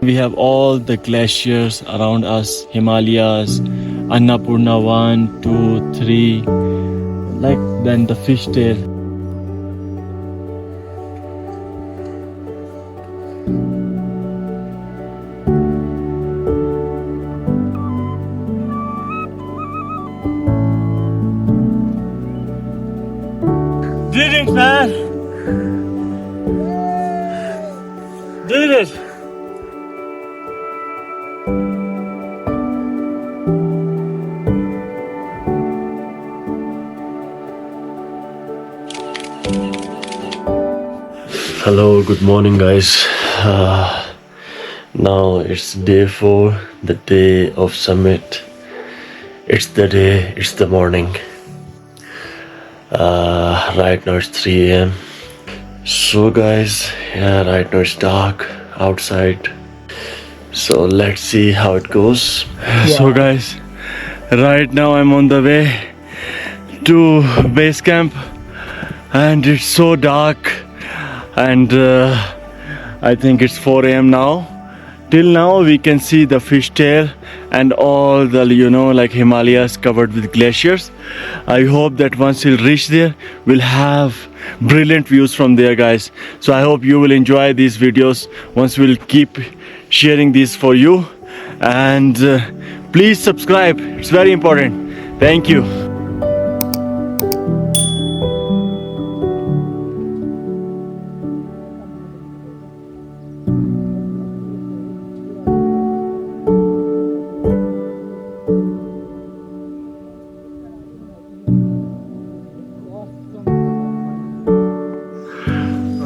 We have all the glaciers around us, Himalayas, Annapurna 1, 2, 3, like then the fishtail. Did it, man! Did it! Hello, good morning guys. Now it's day 4, the day of summit. It's the morning. Right now it's 3 a.m. So guys, yeah, right now it's dark outside. So let's see how it goes. So guys, right now I'm on the way to base camp and it's so dark and I think it's 4 a.m. now. Till now we can see the fishtail and all the like Himalayas covered with glaciers. I hope that once we'll reach there we'll have brilliant views from there, guys. So I hope you will enjoy these videos. Once we'll keep sharing these for you, and please subscribe, it's very important. Thank you.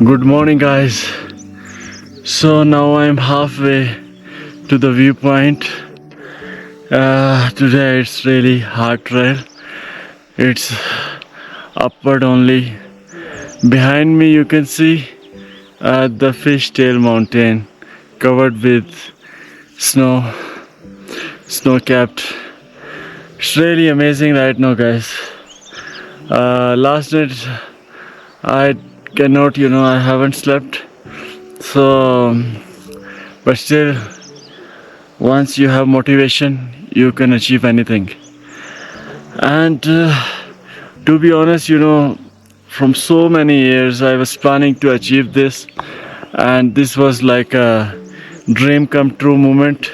Good morning guys. So now I'm halfway to the viewpoint. Today it's really hard trail. It's upward only. Behind me you can see the fishtail mountain covered with snow-capped. It's really amazing right now, guys. Last night I cannot, I haven't slept, so but still once you have motivation you can achieve anything. And to be honest, from so many years I was planning to achieve this, and this was like a dream come true moment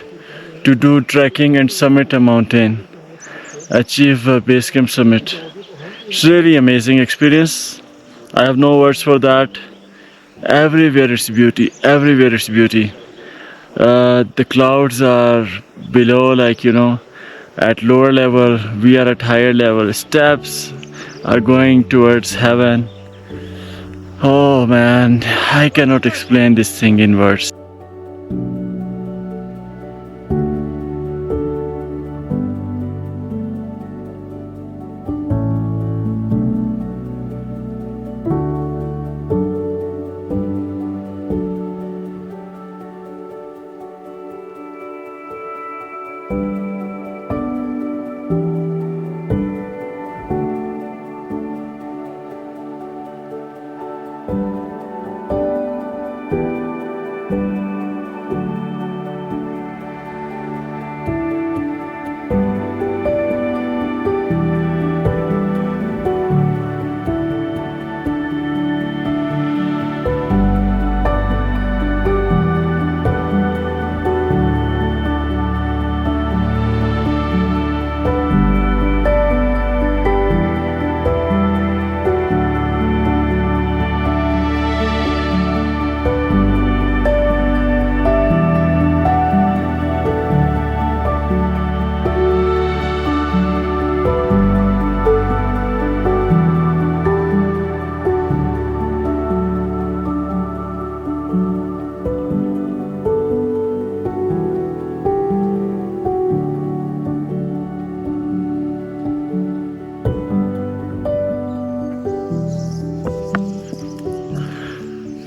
to do trekking and summit a mountain, achieve a base camp summit. It's really amazing experience. I have no words for that. Everywhere it's beauty. Everywhere it's beauty. The clouds are below, at lower level. We are at higher level. Steps are going towards heaven. Oh man, I cannot explain this thing in words.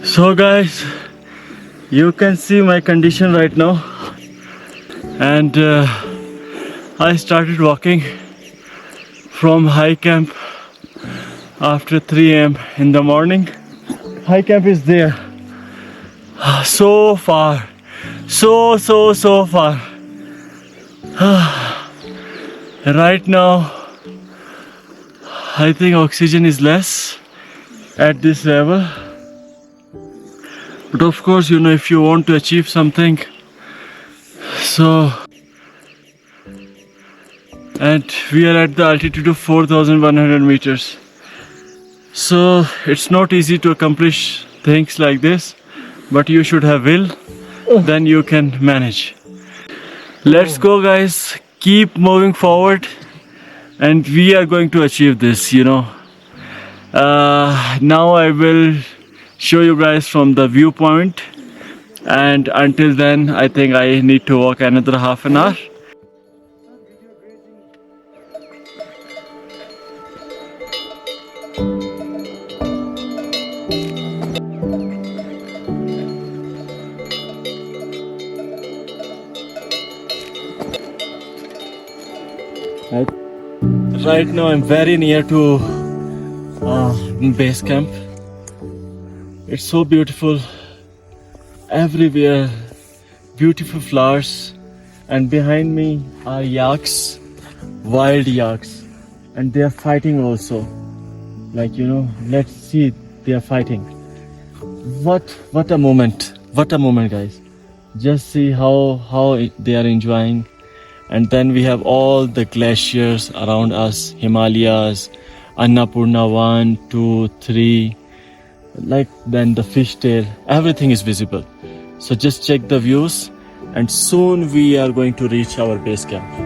So guys, you can see my condition right now, and I started walking from high camp after 3 a.m. in the morning. High camp is there, so far, So far. Right now I think oxygen is less at this level, but of course, you know, if you want to achieve something, so, and we are at the altitude of 4,100 meters, so it's not easy to accomplish things like this, but you should have will, then you can manage. Let's go, guys, keep moving forward, and we are going to achieve this, you know. Now I will show you guys from the viewpoint, and until then I think I need to walk another half an hour. Right now I'm very near to base camp. It's so beautiful everywhere, beautiful flowers, and behind me are yaks, wild yaks, and they are fighting also. Like, you know, let's see, they are fighting. What a moment, guys. Just see how they are enjoying. And then we have all the glaciers around us, Himalayas, Annapurna 1, 2, 3, like then the fishtail, everything is visible. So just check the views, and soon we are going to reach our base camp.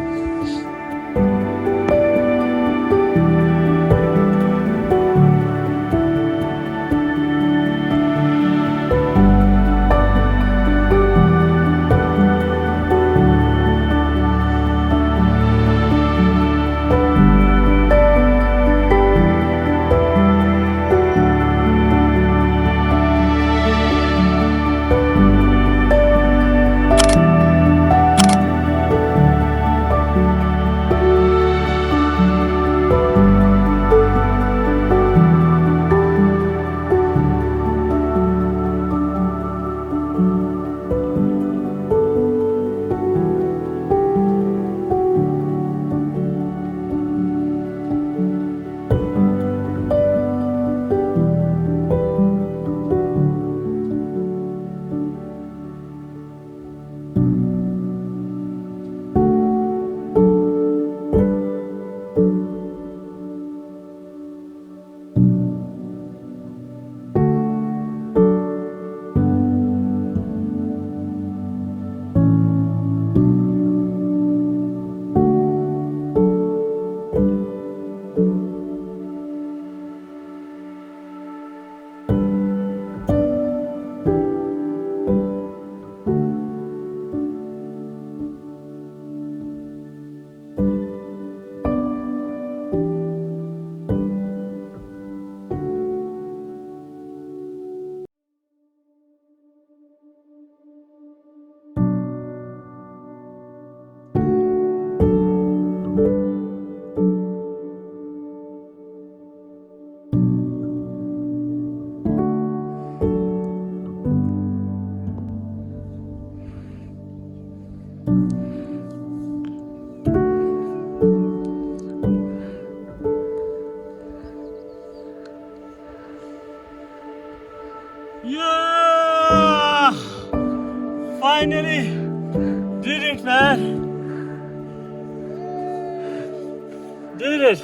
Yeah! Finally did it, man. Did it.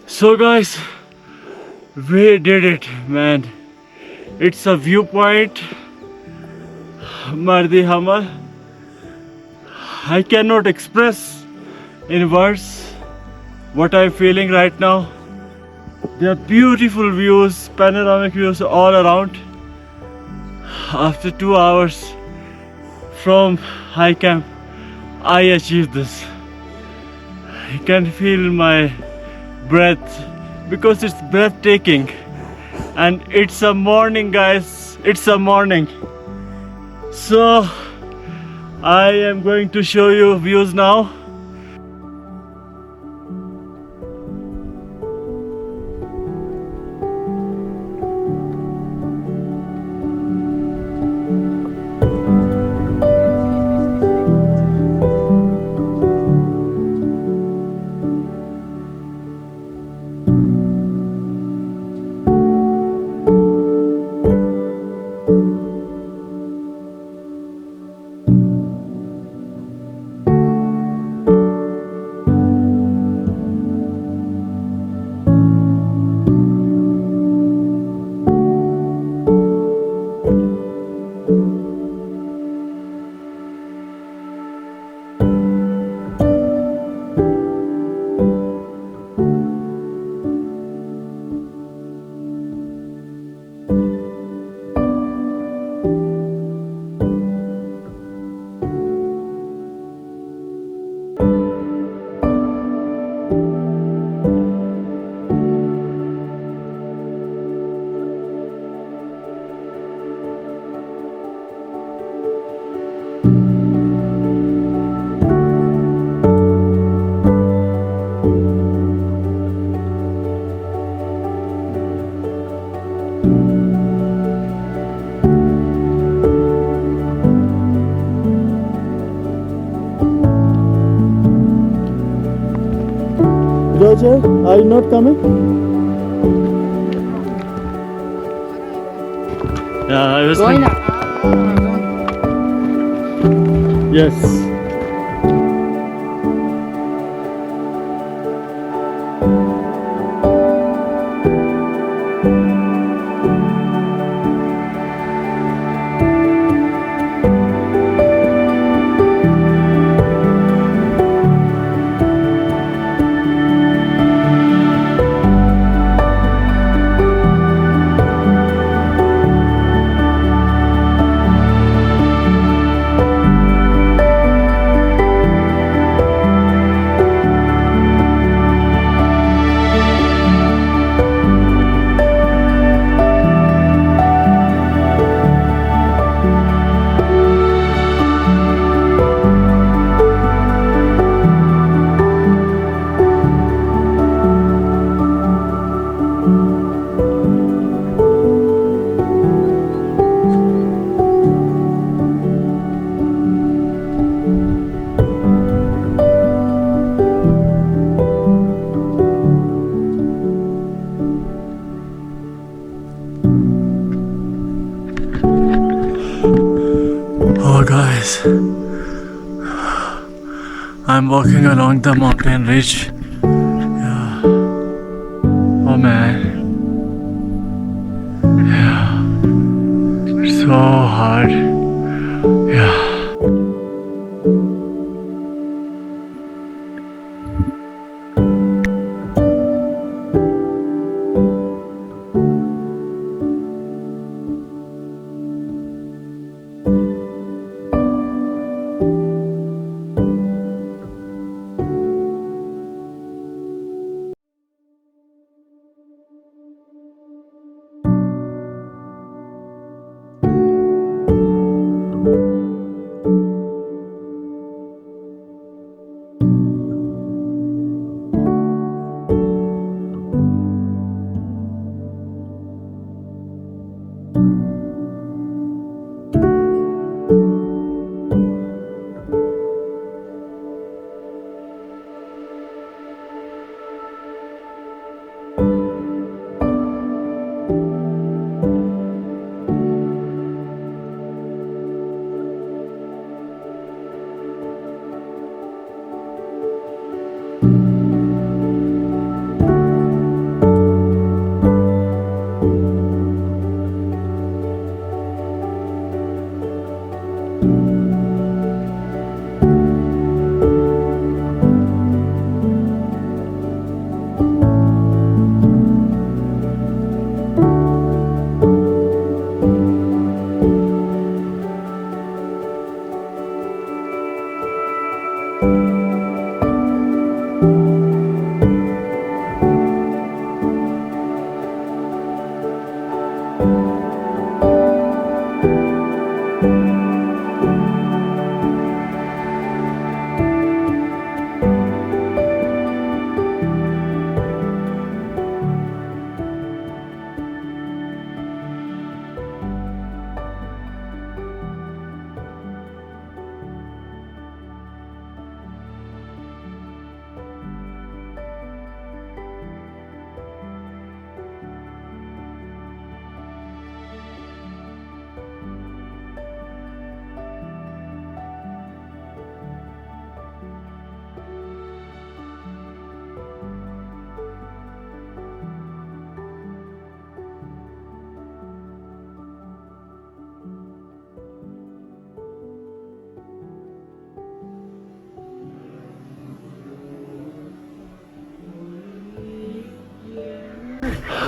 So guys, we did it, man. It's a viewpoint, Mardi Himal, I cannot express in words what I'm feeling right now. There are beautiful views, panoramic views all around. After 2 hours from high camp, I achieved this. I can feel my breath because it's breathtaking. And it's a morning, guys. It's a morning. So I am going to show you views now. Roger, are you not coming? Yeah, I was Going thinking. up. Yes. Oh guys, I'm walking along the mountain ridge. Yeah. Oh man. Yeah. It's so hard. Yeah.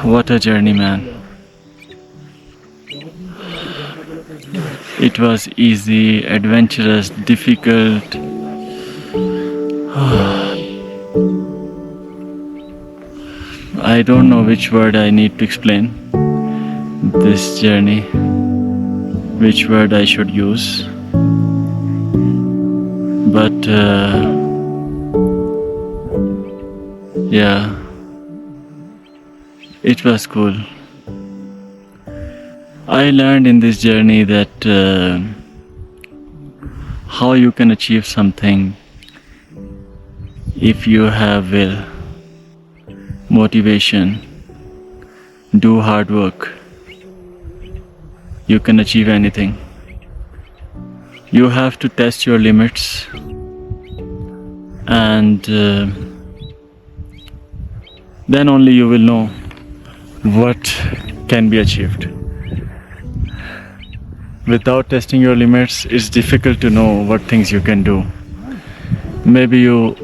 What a journey, man. It was easy, adventurous, difficult. I don't know which word I need to explain this journey, which word I should use. But yeah, it was cool. I learned in this journey that how you can achieve something if you have will, motivation, do hard work. You can achieve anything. You have to test your limits, and then only you will know what can be achieved. Without testing your limits, it's difficult to know what things you can do. Maybe you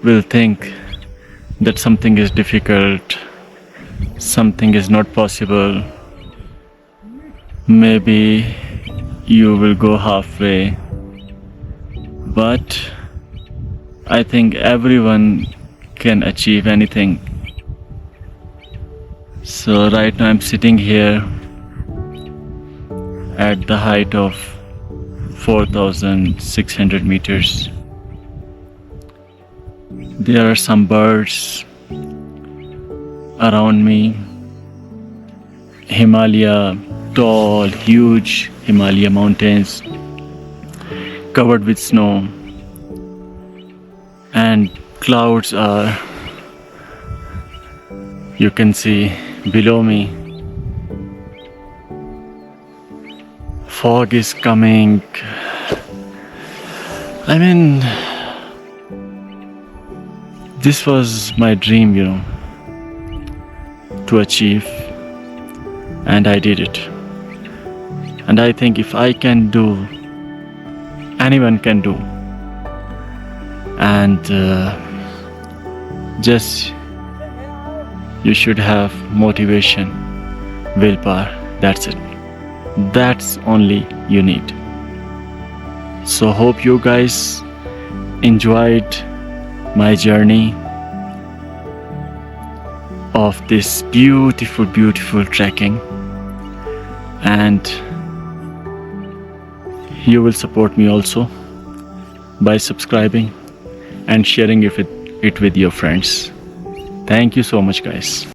will think that something is difficult, something is not possible. Maybe you will go halfway. But I think everyone can achieve anything. So right now I'm sitting here at the height of 4,600 meters. There are some birds around me. Himalaya, tall, huge Himalaya mountains covered with snow, and clouds are, you can see below me. Fog is coming. I mean, this was my dream, to achieve, and I did it. And I think if I can do, anyone can do. And just you should have motivation, willpower. That's it. That's only you need. So hope you guys enjoyed my journey of this beautiful, beautiful trekking, and you will support me also by subscribing and sharing it with your friends. Thank you so much, guys.